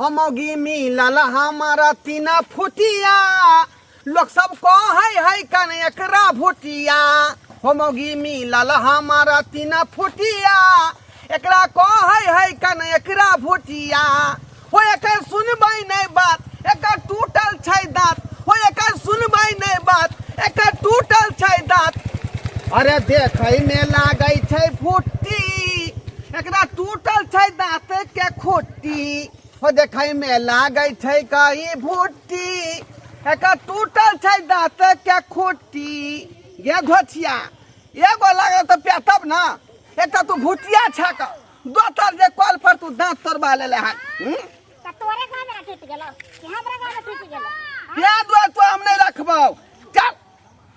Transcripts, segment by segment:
हमगी मिलल हमारा 3 फुटिया लोग सब है कन एकरा भुटिया हमगी मिलल हमारा 3 फुटिया एकरा है कन एकरा भुटिया हो एकर सुनबै नहीं बात एकर टूटल छै दांत हो एकर सुनबै नहीं बात एकर टूटल छै दांत अरे देखै में लागै छै फुट्टी एकरा टूटल छै दांत के खोटी हो देखै में लागै छै कई भुट्टी एकर टूटल छै दांत के खोटी ये घोचिया एगो लागल त पेटब ना एटा तू भुटिया छक दोतर जे कॉल पर तू दांत तोड़वा लेले हन त तोरे गांव में टूट गेलो कि हमरा गांव में टूट गेलो क्या दुआ तो हम नहीं रखबौ चल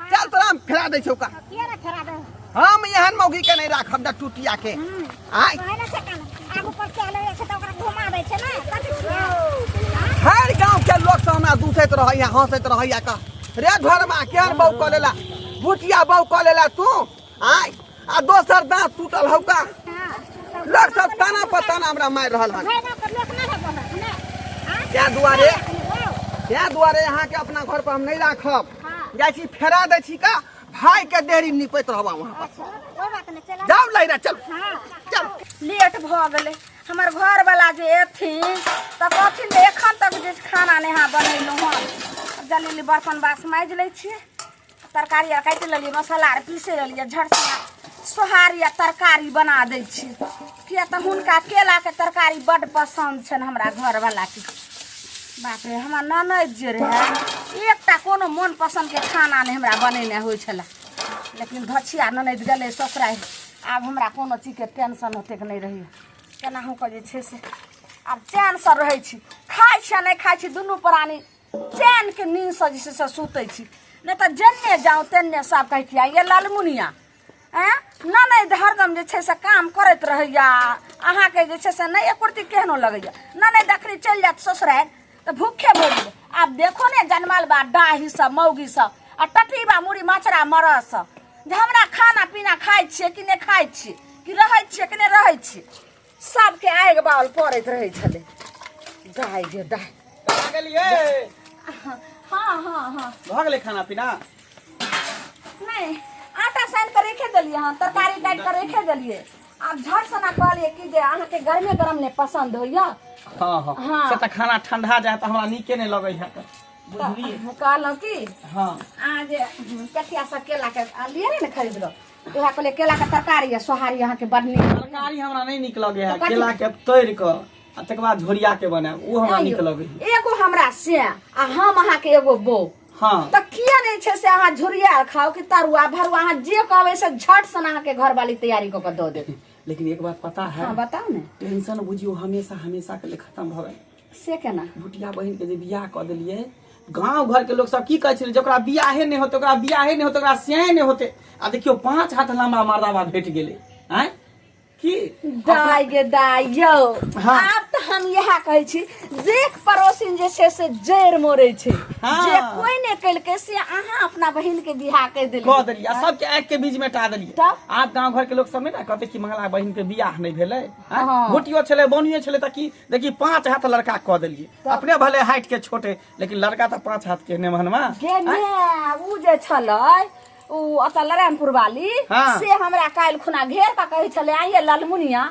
चल तोरा हम फेरा दै छौ का के रे फेरा दे हम यहन मौगी के नहीं राखब द टूटिया के आय कहले से कन आगू पर चले छै त ओकरा घुमा दै छै ना हर गांव के लोग से हमरा दूसैत रहैया हंसैत रहैया का रे घरमा केहन बौ क लेला भुटिया बौ क लेला तू आय आ दोसर दांत टूटल हौ का लोग सब ताना पताना हमरा मार रहल हन क्या दुआरे यहाँ के अपना घर पर हम नहीं राखब जाइ छी फेरा दै छी का भाई के देरी निपैत रहबा वहां पर जाओ लैरा चल चल लेट भ गेले हमर घर वाला जे एथिन त कथि ले एखन तक जे खाना नेहा बनैलौ हन जल्दी बर्तन बास माज लै छी तरकारी आर काटि लेलिए मसाला आर पीसे लेलिए झट से सोहारी आ तरकारी बना दै छी किया त हुनका केला के तरकारी बड पसंद छन हमरा घर वाला के बाप रे हमर ननद जे रहे एकटा कोनो मन पसंद के खाना ने हमरा बनेने होइ छला लेकिन धछिया ननद गेले ससुराल आब हमरा कोनो चीज के टेंशन होते के नहीं रही केनाहू के जे छै से आब चैन से रहै छी खाइ छी नहीं खाइ छी दुनू प्राणी चैन के नींद से जे से सुतै छी नहीं त जन्ने जाऊं तेन्ने सब कहै छी ये लालमुनिया ननद हरदम जे छै से काम करैत रहैया अहाँ के जे छै से नहीं एकुरती केहनो लगैया ननद अखरी चल जात ससुराल तो भूखे मर गए अब देखो ने जनमाल बा डाही सब मौगी सब आ टटी बा मुड़ी मछरा मरस जे हमरा खाना पीना खाइ छिए कि नहीं खाइ छिए कि रहै छिए कि नहीं रहै छिए सबके आग बाल पड़ैत रहै छले दाई गे दाई आ गेलिए हाँ हाँ हाँ भ गेलै खाना पीना नहीं आटा सान कर रखे देलिए हां तरकारी काट कर रखे देलिए अब झट सना कहलिए कि जे अहाँ के गर्मे गरम ने पसंद होइया हाँ हाँ हाँ। से त खाना ठंडा जाए त हमरा नीके नहीं लगै है बुझलिए कहलौं कि हाँ आज कथिया से केला के लिए ने खरीद लो उहा कहले केला के तरकारी सोहारी यहाँ के बड़ नीक तरकारी हमरा नहीं निक लगे है केला के तोड़ के आ तक बाद झोरिया के बनाए वो हमरा निक लगे है एगो हमरा से आ हम अहाँ के एगो बो हाँ त किया नहीं छे से अहाँ झोरिया खाओ कि तरुआ भरुआ अहाँ जे कहबे से झट से अहाँ के घर वाली तैयारी क के दो दे लेकिन एक बात पता है हां बताओ ने टेंशन बुझियो हमेशा हमेशा के लिए खत्म भ गए से केना भुटिया बहन के जे बियाह क देलिए गांव घर के लोग सब की कहै छले जकरा बियाहे नहीं होते ओकरा बियाहे नहीं होते ओकरा सियाह नहीं होते आ देखियो 5 हाथ लंबा मर्दावा भेट गेले हैं की दाई गे दाई यो हाँ। आप तो हम यह कहै छी देख पड़ोसिन जे छे से जैर मोरे छे हाँ। जे कोई ने कल के से अहाँ अपना बहिन के बियाह कर देली कह देलिए सबके आग के बीच में टा देलिए तब? आप गांव घर के लोग सब में ना कहते कि मंगला बहन के बियाह नहीं भेले हाँ। भुटियो छले बनियो छले त की देखी 5 हाथ लड़का कह देलिए अपने भले हाइट के छोटे लेकिन लड़का त 5 हाथ के नेमहनमा गे ने उ जे छलै उ अत लरामपुर वाली हाँ। से हमरा काल खुना घेर का कहै छले आइए लालमुनिया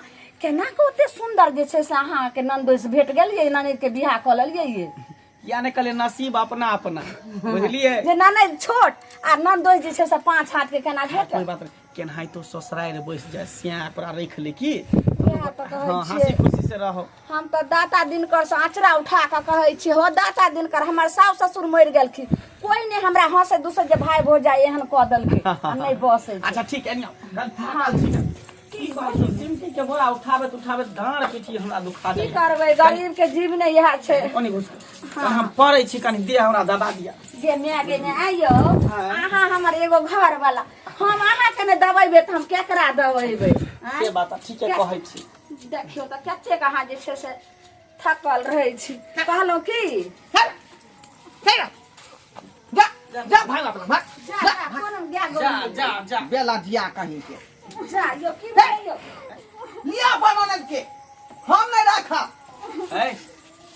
केना के ओते सुंदर जे छै से अहाँ के नंदोस भेट गेलिए ननद के बियाह क लेलिए ये यानी कहले नसीब अपना अपना बुझलिए जे ननद छोट आ नंदोस जे छै से 5 हाथ के केना भेट कोई बात नहीं केनाहि तो ससुराल बैस जाए सिया पर रख ले की तो हाँ हंसी खुशी से रहो हम तो दाता दिनकर से आचरा उठा के कहै छी हो दाता दिनकर हमर सास ससुर मर गेलखिन कोई ने हमरा हंसे दूसरे जे भाई भो जाए एहन कह देलखिन नहीं बसे अच्छा ठीक है कल फाटल छी की बात सिमटी के बोरा उठाबत डांड पीठी हमरा दुखा दे की करबै गरीब के जीवन यह छै ओनी घुस हम पड़ै छी कनी दे हमरा दबा दिया जे गे ने आइयो अहाँ हमर एगो घर वाला हम अहाँ के ने दबेबे त हम केकरा दबेबे से बात ठीक है कहै छी देखियो त कते कहाँ जे छै से थकल रहै छी कहलौ की जा जा भाग अपना भाग जा कोनो गया जा बेला दिया कहीं के जा यो की भयो लिया बनन के हम नहीं रखा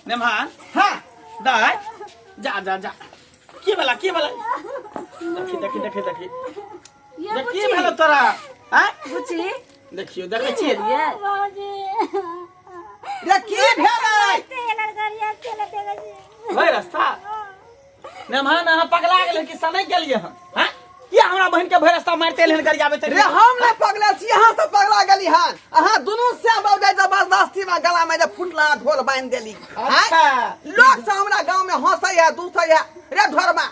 नेमान हाँ दाय जा जा जा की भला देखी देखी देखी देखी ये की भला तोरा हैं बुची देखियो देखै छी ये बाबूजी रे की भेलै तेल गरिया तेल देगा वही रास्ता नेमान अहाँ पगला गेल कि सनै गेलिए हैं ये हमरा बहन के भरि रास्ता मारते लेन कर आबे रे हम नहीं पगला छी यहाँ से पगला गेली हन अहाँ दुनू से बाबू जबरदस्ती में गला में जे फुटला ढोल बांध देली अच्छा लोग से हमरा गांव में हंसै है दूसै है रे धरमा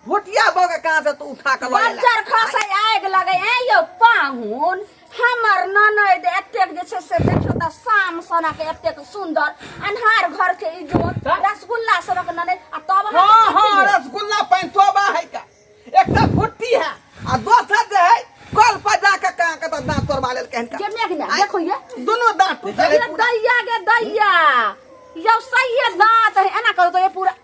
भुटिया बगे कहां से तू उठा के लए बच्चर खसै आग लगे ए यो पाहुन हमर ननद एतेक जे छै से देखियो त शाम सना के एतेक सुंदर अन्हार घर के इज्जत रसगुल्ला सनक ननद आ तब हां रसगुल्ला पैंतोबा है का एकटा भुट्टी है आ दोसर जे है कल पर जाके कहां के दांत तोड़वा लेल कहन ये मेघ में देखो ये दोनों दांत ये दैया गे दैया यो सही दांत है एना करो तो ये पूरा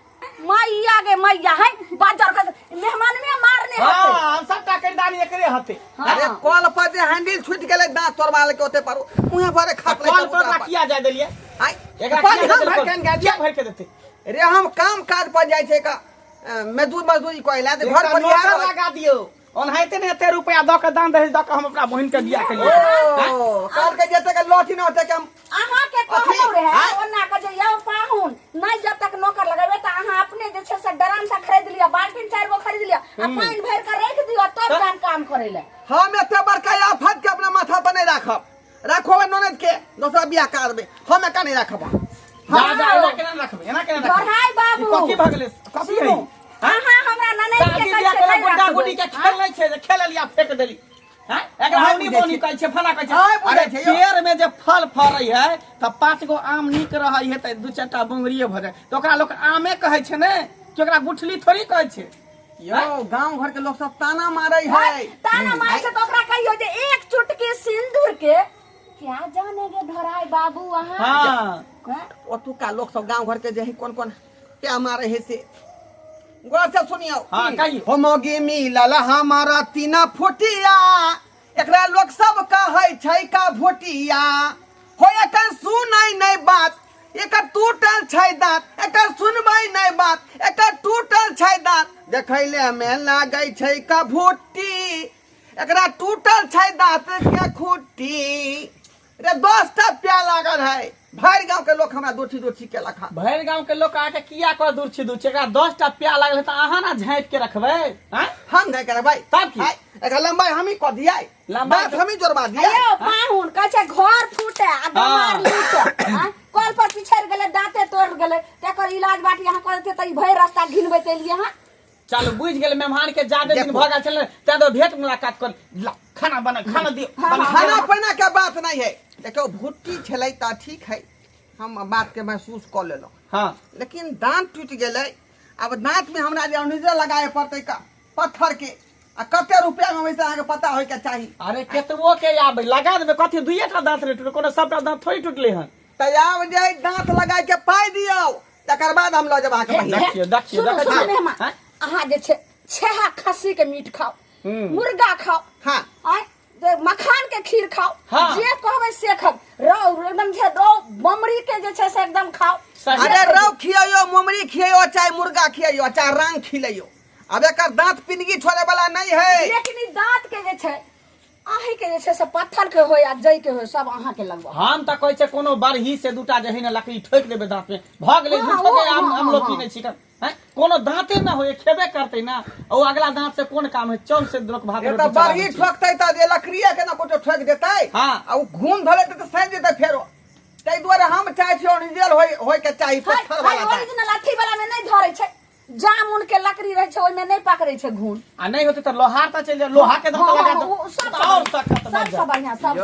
मैया गे मैया है बाजार का मेहमान में मारने होते हां हम सबटा खरीदारी एकरे हते अरे कल पर जे हैंडल छूट गेले दांत तोड़वा लेल के ओते पर मुंह भरे खाप ले कॉल पर किया जाय देलिए आई एकरा किया भर के देते रे हम काम काज पर जाय छै का मजदूरी कोइला दे घर पर नौकर लगा दियो ओनहाइते ने एते रुपया द के दान दहेज द के हम अपना बहिन के बियाह केलिए काल के जते के लौटी न होते के हम अहाँ के कहलो रहे ओना के जे यो पाहुन नहीं जब तक नौकर लगाबे त अहाँ अपने जे छै से ड्रम से खरीद लिया बाल्टी 4 गो खरीद लिया आ पानी भर के रख दियो तब जान काम करे ले हम एते बड़का आफत के अपना माथा पर नहीं राखब ननद के दोसरा बियाह करबे हम एका नहीं राखब जा जा एना केना रखबे एना केना रखबे हाय बाबू कथि भ गेलै कथि है अहाँ हमरा ननद के बियाह कहै के गुड्डा गुड्डी के खेल नै छै जे खेल लिया फेक देली हैं एकरा हमनी बोनी कहै छै फला कहै छै अरे पेड़ में जे फल फरै है त 5 गो आम नीक रहै है त 2-4टा बुंगरिए भ जाय त ओकरा लोग आमे कहै छै ने कि ओकरा गुठली थोड़ी कहै छै यो गांव घर के लोग सब ताना मारै है ताना मारै छै त ओकरा कहियो जे एक चुटकी सिंदूर के क्या जानेगे धराई बाबू अहाँ हां ओतुका लोग सब गांव घर के जे है कोन क्या मारे है से गौर से सुनियो हां कहियो हो मोगी मिलल हमारा 3 फुटिया एकरा लोग सब कहै छै का भुटिया हो एकर सुनै नै बात एकर टूटल छै दांत एकर सुनबै नै बात एकर टूटल छै दांत देखैले में लागै छै का भुट्टी एकरा टूटल छै दांत के खुट्टी रे 10टा प्या लागल है भर गांव के लोग हमरा दोठी के लखा भर गांव के लोग आके किया कर दूर छी एकरा 10टा प्या लागल त अहाँ ना झाँप के रखबै हैं हम नहीं करे भाई तब की एकर लंबाई हम ही क दियै लंबाई बात हम ही जोड़वा दियै अयो पाहुन कहै छै घर फूटे आ गमार लूटे कल पर पिछड़ गेले दांते तोड़ गेले तेकर इलाज बाटी अहाँ करते त भर रास्ता घिनबै ते लिए हां चलो बुझ गेल मेहमान के ज्यादा दिन भ गेल छले त तो भेंट मुलाकात कर खाना बना खाना दियो खाना पीना के बात नहीं है देखो भुट्टी छलै त ठीक है हम बात के महसूस कर लेलो हां लेकिन दांत टूट गेलै अब दांत में हमरा जे अनिजा लगाए पड़तै का पत्थर के आ कते रुपया में वैसे आके पता होय के चाहिए अरे केतबो के आबे लगा देबे कथि दुइटा दांत रे टूटे कोनो सबटा दांत थोड़ी टूटले हन त आब जे दांत लगाए के पाई दियो तकर बाद हम ल जबा के देखियो सुनो मेहमान अहाँ जे छै छेहा खस्सी के मीट खाओ मुर्गा खाओ हां आय मखान के खीर खाओ हाँ। जे कहबै से खाओ रौ एकदम जे रौ बमरी के जे छै से एकदम खाओ अरे रौ खियो मुमरी खियो चाहे मुर्गा खियो चाहे रंग खिलियो अब एकर दांत पिनगी छोड़े वाला नहीं है लेकिन ई दांत के जे छै आही के जे छै से पत्थर के होय आ जई के होय सब अहाँ के लगवा हम त कहै छै कोनो बरही से दूटा जहिन लकड़ी ठोक देबे दांत में भ गेलै झूठो के हम लोग पीने छी हैं कोनो दांते ना होय खेबे करते ना ओ अगला दांत से कोन काम है चौल से लोग भाग ये तो बरही ठोकतै त जे लकड़िया के ना कुछ ठोक देतै हां आ उ घून धले त सह देतै फेरो तै दुआरे हम चाहे छी ओरिजिनल होय के चाहिए पत्थर वाला दांत ओरिजिनल अथी वाला में नहीं धरे छै जामुन के लकड़ी रहे छै ओय में नहीं पकड़े छै घून आ नहीं होते त लोहार त चल लोहा के दांत लगा दो और सख्त बन सब बढ़िया सब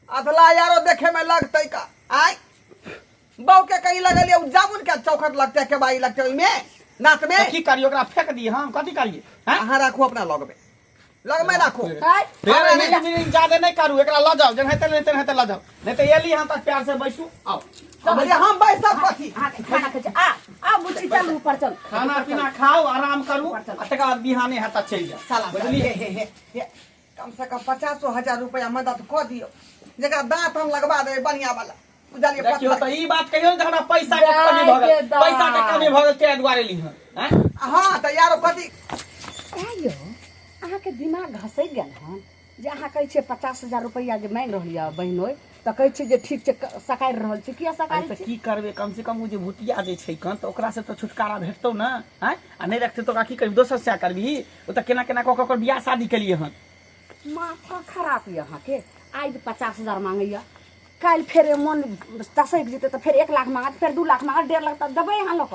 अधला यारो देखे में लगतै का आय बहु के कहीं लगलिए जामुन के चौखट लगते के बाई लगते में नाक में की करियो ओकरा फेक दी हम कथि करिए हैं अहाँ राखो अपना लग में राखो फिर मीटिंग ज्यादा नहीं करू एकरा ल जाओ जन हेते ल जाओ नहीं त एली हम तक प्यार से बैसू आओ अरे हम बैसब कथि खाना के आ बुच्ची चल ऊपर चल खाना पीना खाओ आराम करू तकर बाद बिहाने है त चल जा साला बुझली कम से कम 50,000 रुपया मदद क दियो जेकरा दांत हम लगवा दे बढ़िया वाला बुझलिए देखियो तो ई बात कहियो ने हमरा पैसा के कमी भ गेल, पैसा के कमी भ गेल ते दुआरे ली हन हैं। हाँ तो यार कथी आइयो अहाँके दिमाग घसै गेल हन जे अहाँ कहै छियै 50,000 रुपैया जे मांगि रहलियै बहिनोय तऽ कहै छियै जे ठीक छै सकारि रहल छै किया सकारि तऽ छै की करबे, कम से कम उ जे भुतिया जे छै कन तऽ ओकरा से तो छुटकारा भेटतौ ना हैं। आ नहीं रखते तो ओकरा की करबी, दोसर से करबी। ओ तऽ केना केना कऽ ओकर बियाह शादी केलिए हन। माथा खराब यऽ अहाँके। आइ 50,000 मांगैया, काल्हि फेर मोन तसैक जेतै तऽ फेर 1 लाख मांगत, फेर 2 लाख मांगत, 1.5 लाख तक देबै अहाँ लोग।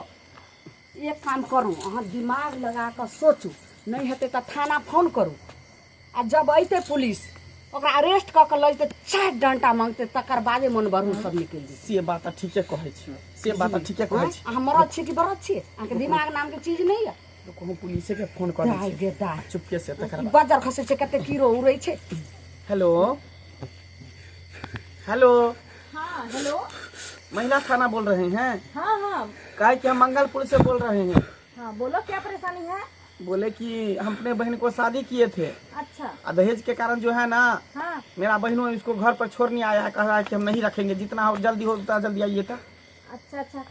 एक काम करू, अहाँ दिमाग लगा कऽ सोचू, नहीं हेतै तऽ थाना फोन करू आ जब अइतै पुलिस ओकरा अरेस्ट कऽ के लऽ जेतै, 4 डंटा मांगतै, तकर बादे मन बरू सब निकलि जेतै। से बात तऽ ठीके कहै छी, से बात तऽ ठीके कहै छी। अहाँ मरद छी कि बरद छी? अहाँके दिमाग नाम के चीज नहीं है। तो कहूँ पुलिसे के फोन कर दाइ गे दाइ, चुपके से तकर बाद। बजार खसै छै, कते कीड़ो उड़ै छै। हेलो हेलो, हाँ हेलो, महिला थाना बोल रहे हैं? हाँ हाँ काहे कि हम मंगलपुर से बोल रहे हैं। हाँ, बोलो क्या परेशानी है? बोले कि हम अपने बहन को शादी किए थे, अच्छा दहेज के कारण जो है ना हाँ मेरा बहनों इसको घर पर छोड़ने आया है, कह रहा है कि हम नहीं रखेंगे, जितना हो जल्दी हो उतना जल्दी आइए था। अच्छा अच्छा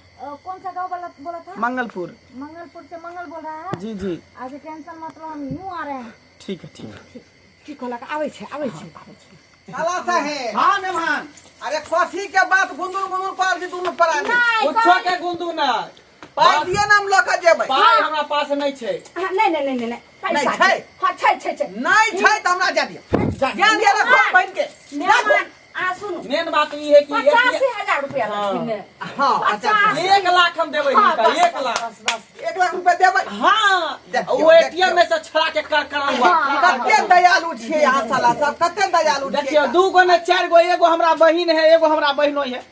कौन सा गांव बोला था? मंगलपुर। मंगलपुर से मंगल बोल रहा है। जी जी आज टेंशन मतलब हम यूं आ रहे हैं। ठीक है ठीक है। की कहलक? आबै छै आबै छै। साला साहेब हाँ मेहमान, अरे कथी के बात गुंदुर गुंदुर पर दुनू प्राणी कुछो के गुंदू ना पाइ दिए ना हम लऽ के जेबै। पाई हमरा पास नहीं छे। हाँ, नहीं नहीं नहीं नहीं नहीं पैसा छै? हाँ छै छै छै। नहीं छै तऽ हमरा जा दियौ, ज्ञान दिया रखो बहन के। मेहमान आ सुनु, मेन बात ई है कि 85,000 रुपया लगथिन ने। हाँ अच्छा 1 लाख हम देबै हाँ, इनका, बस, 1 लाख। बस बस। 1 लाख रुपया देबै। हाँ देखियो, वो एटीएम में से छड़ा के कर हुआ। कते दयालु छियै अहाँ साला सब, कते दयालु छियै। देखियो 2 गो ने 4 गो, एगो हमरा बहिन है, एगो हमरा बहनों है,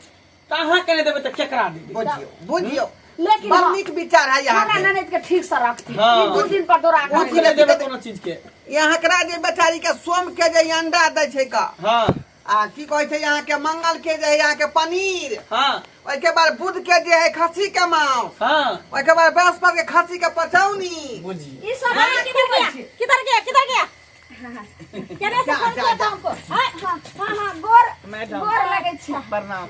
कहाँ के नहीं देबै तो केकरा देबै? बुझियो बुझियो, लेकिन बड़ हाँ, नीक विचार है यहाँ खाना के। ननद के ठीक से रखती। हाँ। ई 2 दिन पर दौड़ा कुछ कर नहीं देबै कोनो चीज के। यहाँ करा जे बेचारी के सोम के जे अंडा दै छै का, हाँ आ की कहै छै यहाँ के मंगल के जे है यहाँ के पनीर, हाँ ओइ के बाद बुध के जे है खस्सी के मांस, हाँ ओइ के बाद बृहस्पति के खस्सी के पचौनी। बुझी ई सब किधर गया किधर गया किधर गया? कहने से जा, फोन जा, किया जा। था हमको। हाँ हाँ हाँ हाँ, गोर मैडम गोर लगै छै। प्रणाम।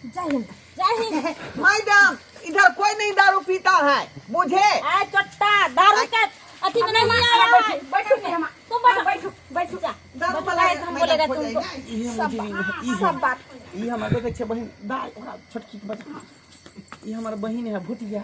जय हिंद जय हिंद। मैडम इधर कोई नहीं दारू पीता है, बुझे? आए चट्टा दारू के अति में नहीं आया है। बैठो मेहमान, तुम बैठो बैठो बैठो जा। दारू बताए तो हम बोलेगा हो तुमको। जाएगा। सब बात ई हमर देखे छे बहन दाई, ओकरा छोटकी के बता। ई हमर बहन है भुटिया।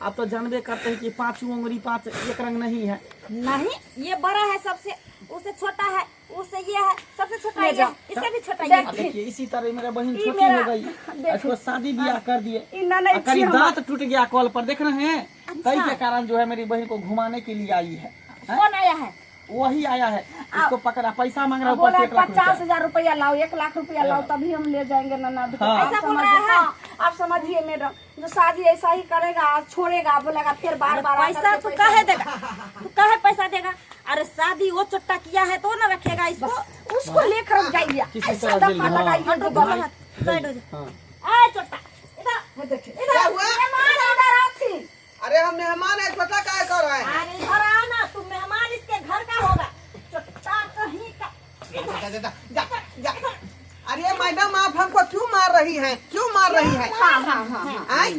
आप तो जानबे करते हैं कि 5 उंगली 5 एक रंग नहीं है। नहीं ये बड़ा है सबसे, उससे छोटा है, उससे ये है सबसे छोटा ले ये जाओ। है, इससे भी छोटा ये अब है। देखिए इसी तरह मेरा बहन ई छोटी मेरा- हो गई, देखो। इसको शादी ब्याह कर दिए, ई ननद और करीब छी हमर। दांत टूट गया कॉल पर, देख रहे हैं। कई के कारण जो है मेरी बहन को घुमाने के लिए आई है। कौन आया है? वही आया है, इसको पकड़ा, पैसा मांग रहा है ऊपर बोला से 1 लाख रुपया। 50,000 रुपया लाओ, 1 लाख रुपया लाओ, तभी हम ले जाएंगे ननद को। हाँ। ऐसा बोल रहा है। आप समझिए मैडम, जो शादी ऐसा ही करेगा, छोड़ेगा, बोलेगा फिर बार बार पैसा तू कहे देगा, तू कहे पैसा देगा? अरे शादी वो चट्टा किया है तो ना रखेगा इसको। उसको लेकर जाइए। किसी ऐसा तरह धक्का हाँ। लगाइए हटो जो दोनों बना। हाथ साइड हो जा। हाँ। आए चट्टा इधर देखिए क्या इधर हुआ? मेहमान इधर आती। अरे हम मेहमान है, पता क्या कर रहे हैं? अरे इधर आना, तू मेहमान इसके घर का होगा। चट्टा कहीं का। जा। अरे मैडम आप हमको क्यों मार रही हैं? क्यों मार रही हैं? हाँ हाँ हाँ। आय?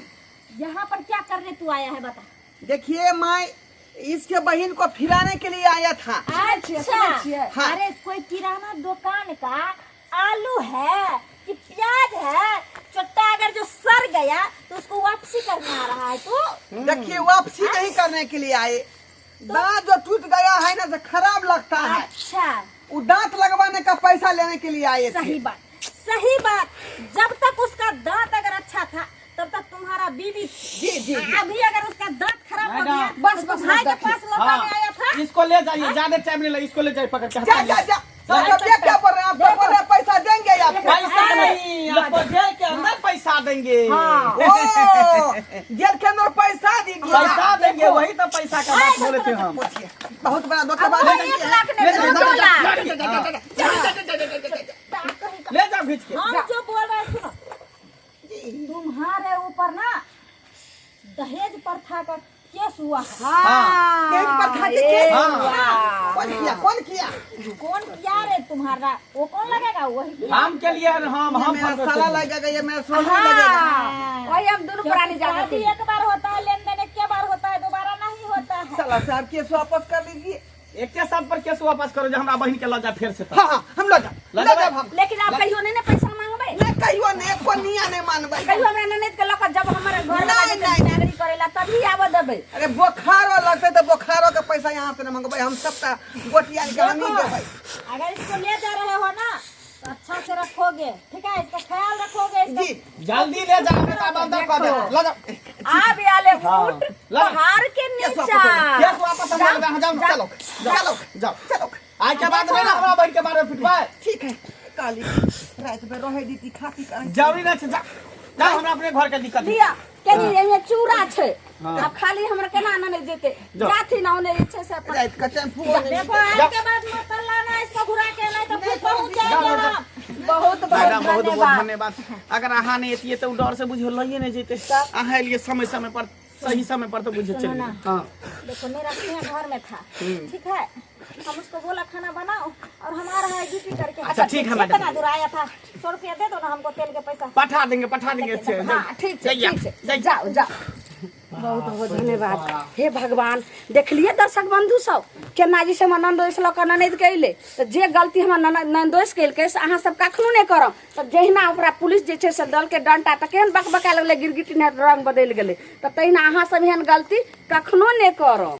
यहाँ पर क्या करने तू आया है बता? देखिए मैं इसके बहन को फिराने के लिए आया था। समझिए। हाँ। अरे कोई किराना दुकान का आलू है कि प्याज है, चट्टा अगर जो सड़ गया तो उसको वापसी करने आ रहा है तू? देखिए वापसी नहीं करने के लिए आए, दांत जो टूट गया है ना, तो खराब लगता है, अच्छा वो दांत लगवाने का पैसा लेने के लिए आए थे। सही बात। जब तक उसका दांत अगर अच्छा था तब तक तुम्हारा बीवी जी। अभी अगर उसका दांत खराब हो मैडम, गया बस, तो बस, भाई के बस, पास लौटाने आया था। इसको ले जाइए, ज्यादा टाइम नहीं लगे, इसको ले जाइए पकड़ के। जा। साहब ये क्या बोल रहे हैं? आपको बोल रहे हैं पैसा देंगे आपको? पैसा नहीं, आपको जेल के अंदर पैसा देंगे। ओ, जेल के अंदर पैसा दीजिए। पैसा देंगे, वही तो पैसा का बात बोले थे हम। पूछिए, बहुत बड़ा धोखेबाज अब है। 1 लाख ने ले दो लाख। ले जाओ खींच के। हम जो बोल रहे हैं सुनो, तुम्हारे ऊपर ना दहेज प्रथा का केस हुआ। पेट पर खाते केस हाँ। कौन किया कौन किया रे तुम्हारा? वो कौन लगेगा? वही किया। हम के लिए हम मेरा फल साला लगेगा, ये मेरा सोना लगेगा। वही हम दोनों पुरानी जाने शादी एक बार होता है, लेन देन एक बार होता है, दोबारा नहीं होता है। साला साहब केस वापस कर लीजिए। एक के साथ पर केस वापस करो, जो हमरा बहन के लजा फिर से हाँ हम लो जाओ हम लेकिन आप कहियो नहीं ना पैसा मांगबे, नहीं कहियो नहीं कोनिया नहीं मानबै। कहियो हमरा ननद के लक जब हमारे घर वाला नहीं, जे नागरिक करेला तभी आव देबे। अरे बुखारो लगते तो बुखारो के पैसा यहाँ से न मंगबै, हम सबका गोटिया के हम ही देबै। अगर इसको ले जा रहे हो ना तो अच्छा से रखोगे, ठीक है? इसका ख्याल रखोगे। जी जल्दी ले जाओ, बेटा बंद कर दे। ले जाओ आ भी आले हाँ, उठ ला। पहाड़ के केस नीचा केस वापस हम ले जाओ। चलो चलो जाओ। चलो आज के बाद में ना हमरा बहन के बारे में फिटवाए ठीक है। काली रात में रहे दी खा पी कर जरूरी नहीं जा जा, हमरा अपने घर के दिक्कत है। लिया के जी एमे चूड़ा छे। अब खाली हमरा केना नहीं देते जाओ। जाथी ना ओने इच्छे से अपन रात का टेम्पू देखो आज के बाद मत लाना इसको घुरा के, नहीं तो फिर पहुंच जाएगा। बहुत मैडम बहुत बहुत धन्यवाद। धन्यवाद। अगर अहाँ नहीं एतिए तो डर से बुझियो लइए नहीं जेते। अहाँ लिए समय समय पर सही समय पर तो बुझे चलिए। हाँ देखो मेरा सिंह घर में था, ठीक है? हम उसको बोला खाना बनाओ और हमारा है ड्यूटी करके। अच्छा, ठीक है मैडम। कितना दूर आया था? 100 रुपया दे दो ना हमको तेल के पैसा। पठा देंगे अच्छे। हाँ ठीक है जाइए, ठीक है जाइए। जाओ जाओ। बहुत बहुत धन्यवाद हे भगवान। देखलिए दर्शक बंधु सब केना जी से हमर नंदोस लक ननद कैले, तो जे गलती हमर नंदोस कैलकै से अहाँ सब कखनो नहीं करब। तो जहिना ओकरा पुलिस जे छै से दल के डंटा त केहन बकबका लगले गिरगिटी ने रंग बदल गेलै, तो तहिना अहाँ सब एहन गलती कखनो नहीं करब।